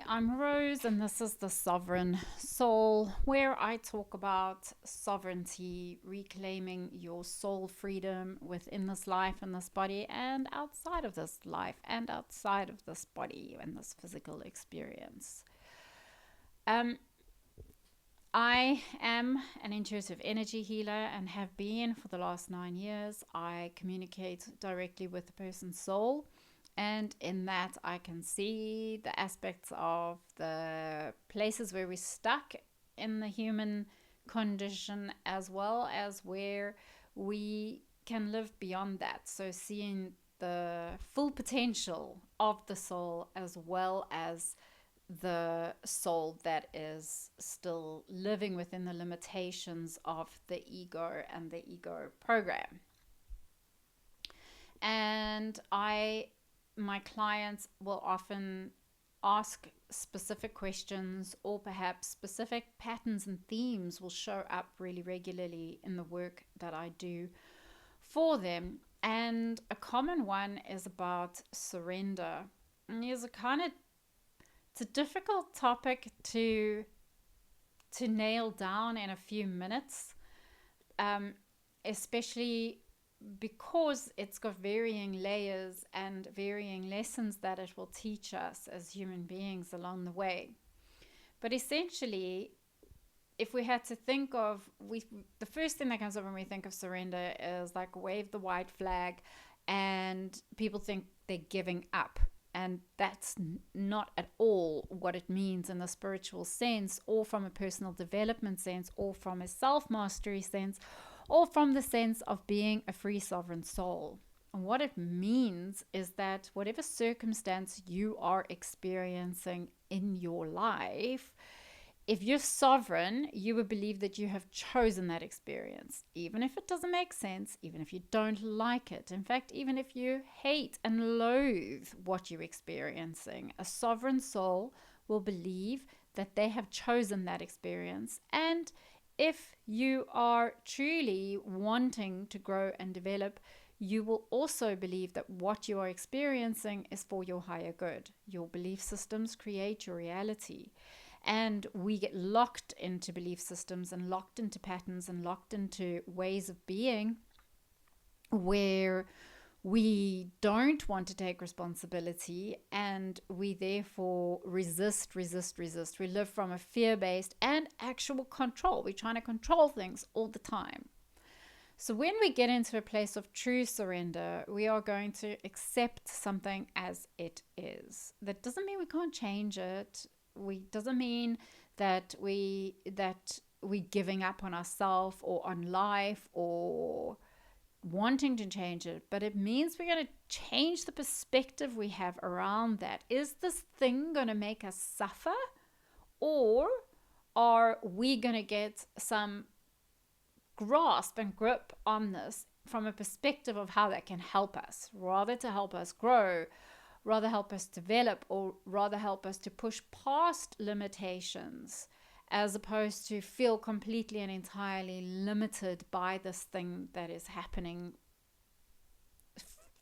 Hi, I'm Rose, and this is The Sovereign Soul, where I talk about sovereignty, reclaiming your soul freedom within this life and this body, and outside of this life and outside of this body and this physical experience. Um, I am an intuitive energy healer and have been for the last 9 years. I communicate directly with the person's soul, and in that, I can see the aspects of the places where we're stuck in the human condition, as well as where we can live beyond that. So, seeing the full potential of the soul, as well as the soul that is still living within the limitations of the ego and the ego program. And my clients will often ask specific questions, or perhaps specific patterns and themes will show up really regularly in the work that I do for them. And a common one is about surrender. And it's a difficult topic to nail down in a few minutes, um, especially because it's got varying layers and varying lessons that it will teach us as human beings along the way. But essentially, if we had to think of, the first thing that comes up when we think of surrender is like wave the white flag, and people think they're giving up. And that's not at all what it means in the spiritual sense, or from a personal development sense, or from a self mastery sense, or from the sense of being a free sovereign soul. And what it means is that whatever circumstance you are experiencing in your life, if you're sovereign, you would believe that you have chosen that experience, even if it doesn't make sense, even if you don't like it. In fact, even if you hate and loathe what you're experiencing, a sovereign soul will believe that they have chosen that experience. And if you are truly wanting to grow and develop, you will also believe that what you are experiencing is for your higher good. Your belief systems create your reality. And we get locked into belief systems and locked into patterns and locked into ways of being where we don't want to take responsibility, and we therefore resist. We live from a fear-based and actual control. We're trying to control things all the time. So when we get into a place of true surrender, we are going to accept something as it is. That doesn't mean we can't change it. We doesn't mean that we giving up on ourselves or on life or wanting to change it, but it means we're going to change the perspective we have around that. Is this thing going to make us suffer, or are we going to get some grasp and grip on this from a perspective of how that can help us, rather to help us grow, rather help us develop, or rather help us to push past limitations, as opposed to feel completely and entirely limited by this thing that is happening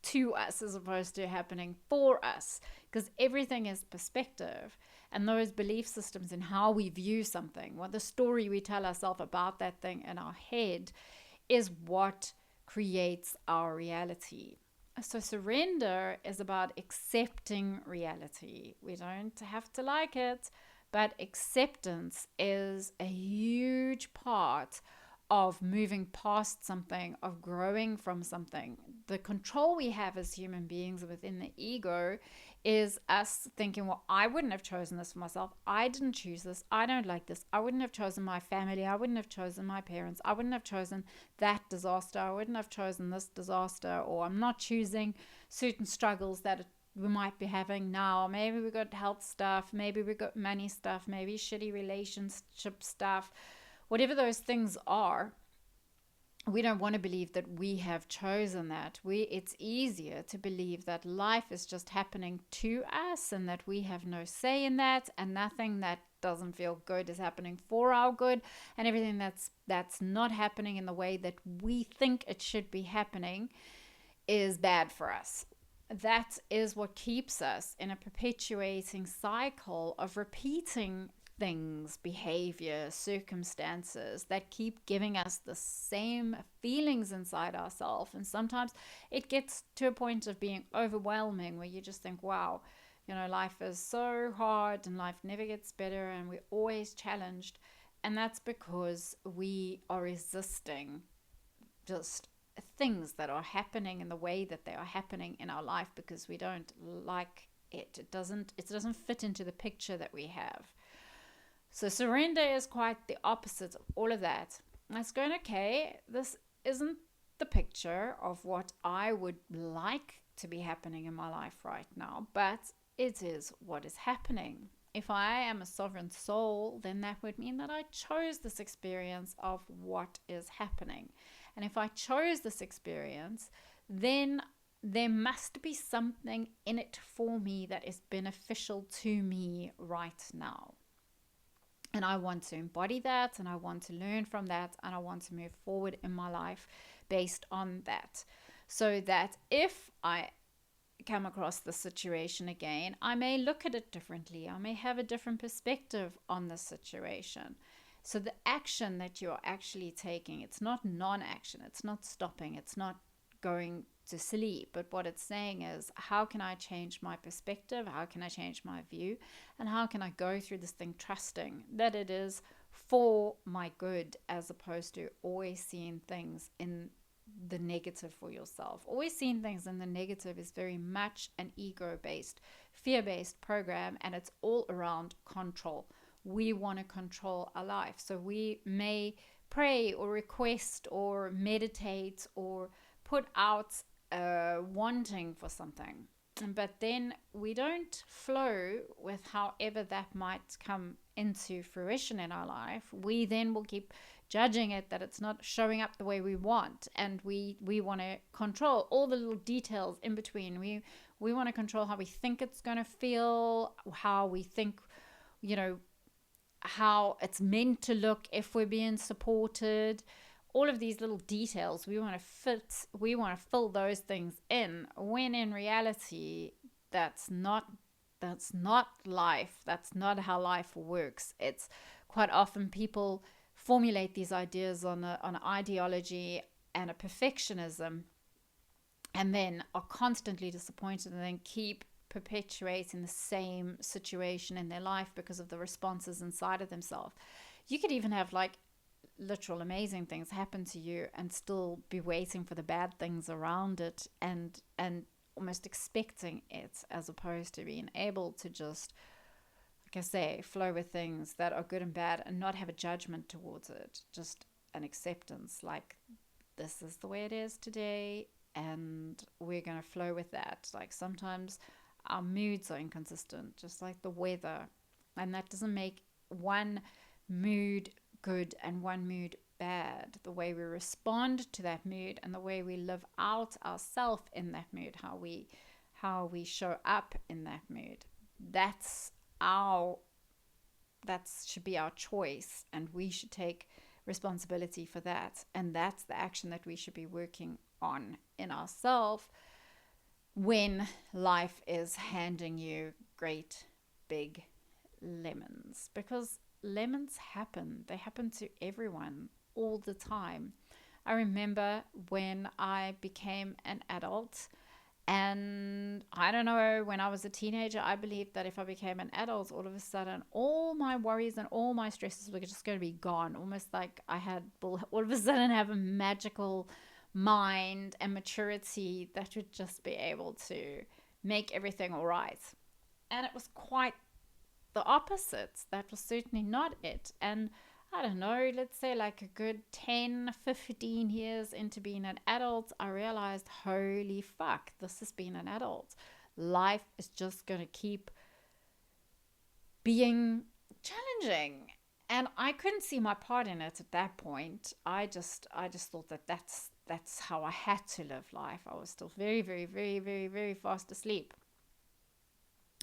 to us as opposed to happening for us. Because everything is perspective, and those belief systems and how we view something, what the story we tell ourselves about that thing in our head, is what creates our reality. So surrender is about accepting reality. We don't have to like it, but acceptance is a huge part of moving past something, of growing from something. The control we have as human beings within the ego is us thinking, well, I wouldn't have chosen this for myself. I didn't choose this. I don't like this. I wouldn't have chosen my family. I wouldn't have chosen my parents. I wouldn't have chosen that disaster. I wouldn't have chosen this disaster. Or I'm not choosing certain struggles that we might be having now. Maybe we got health stuff. Maybe we got money stuff. Maybe shitty relationship stuff. Whatever those things are, we don't want to believe that we have chosen that. It's easier to believe that life is just happening to us and that we have no say in that, and nothing that doesn't feel good is happening for our good, and everything that's not happening in the way that we think it should be happening is bad for us. that is what keeps us in a perpetuating cycle of repeating things, behavior, circumstances that keep giving us the same feelings inside ourselves. And sometimes it gets to a point of being overwhelming where you just think, wow, life is so hard and life never gets better and we're always challenged. And that's because we are resisting just things that are happening in the way that they are happening in our life because we don't like it. It doesn't fit into the picture that we have. So surrender is quite the opposite of all of that. It's going, okay, this isn't the picture of what I would like to be happening in my life right now, but it is what is happening. If I am a sovereign soul, then that would mean that I chose this experience of what is happening. And if I chose this experience, then there must be something in it for me that is beneficial to me right now. And I want to embody that, and I want to learn from that, and I want to move forward in my life based on that. So that if I come across the situation again, I may look at it differently. I may have a different perspective on the situation. So the action that you're actually taking, it's not non-action, it's not stopping, it's not going to sleep. But what it's saying is, how can I change my perspective? How can I change my view? And how can I go through this thing trusting that it is for my good, as opposed to always seeing things in the negative for yourself. Always seeing things in the negative is very much an ego-based, fear-based program, and it's all around control. We want to control our life. So we may pray or request or meditate or put out wanting for something, but then we don't flow with however that might come into fruition in our life. We then will keep judging it that it's not showing up the way we want, and we want to control all the little details in between. We want to control how we think it's going to feel, how we think, how it's meant to look, if we're being supported. All of these little details we want to fill those things in, when in reality that's not life. That's not how life works. It's quite often people formulate these ideas on an ideology and a perfectionism, and then are constantly disappointed and then keep perpetuating the same situation in their life because of the responses inside of themselves. You could even have literal amazing things happen to you and still be waiting for the bad things around it, and almost expecting it, as opposed to being able to just, like I say, flow with things that are good and bad and not have a judgment towards it, just an acceptance, like this is the way it is today and we're going to flow with that. Like sometimes our moods are inconsistent, just like the weather, and that doesn't make one mood good and one mood bad. The way we respond to that mood and the way we live out ourselves in that mood, how we show up in that mood, that should be our choice, and we should take responsibility for that. And that's the action that we should be working on in ourselves when life is handing you great big lemons, because lemons happen. They happen to everyone all the time. I remember when I became an adult, and I don't know, when I was a teenager, I believed that if I became an adult, all of a sudden, all my worries and all my stresses were just going to be gone. Almost like I had all of a sudden have a magical mind and maturity that would just be able to make everything all right. And it was quite the opposite. That was certainly not it. And I don't know, let's say like a good 10, 15 years into being an adult, I realized, holy fuck, this has been an adult. Life is just going to keep being challenging. And I couldn't see my part in it at that point. I just thought that that's how I had to live life. I was still very, very, very, very, very fast asleep.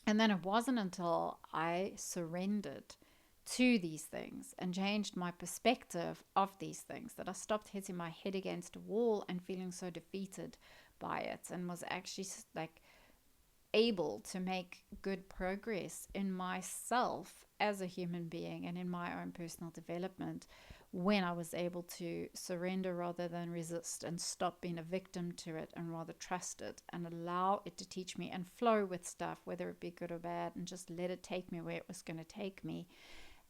And then it wasn't until I surrendered to these things and changed my perspective of these things that I stopped hitting my head against a wall and feeling so defeated by it, and was actually like able to make good progress in myself as a human being and in my own personal development when I was able to surrender rather than resist, and stop being a victim to it and rather trust it and allow it to teach me and flow with stuff, whether it be good or bad, and just let it take me where it was going to take me.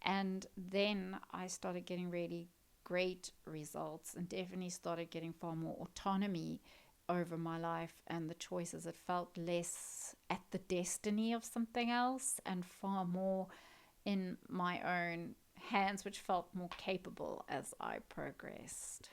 And then I started getting really great results, and definitely started getting far more autonomy over my life and the choices. It felt less at the destiny of something else and far more in my own hands, which felt more capable as I progressed.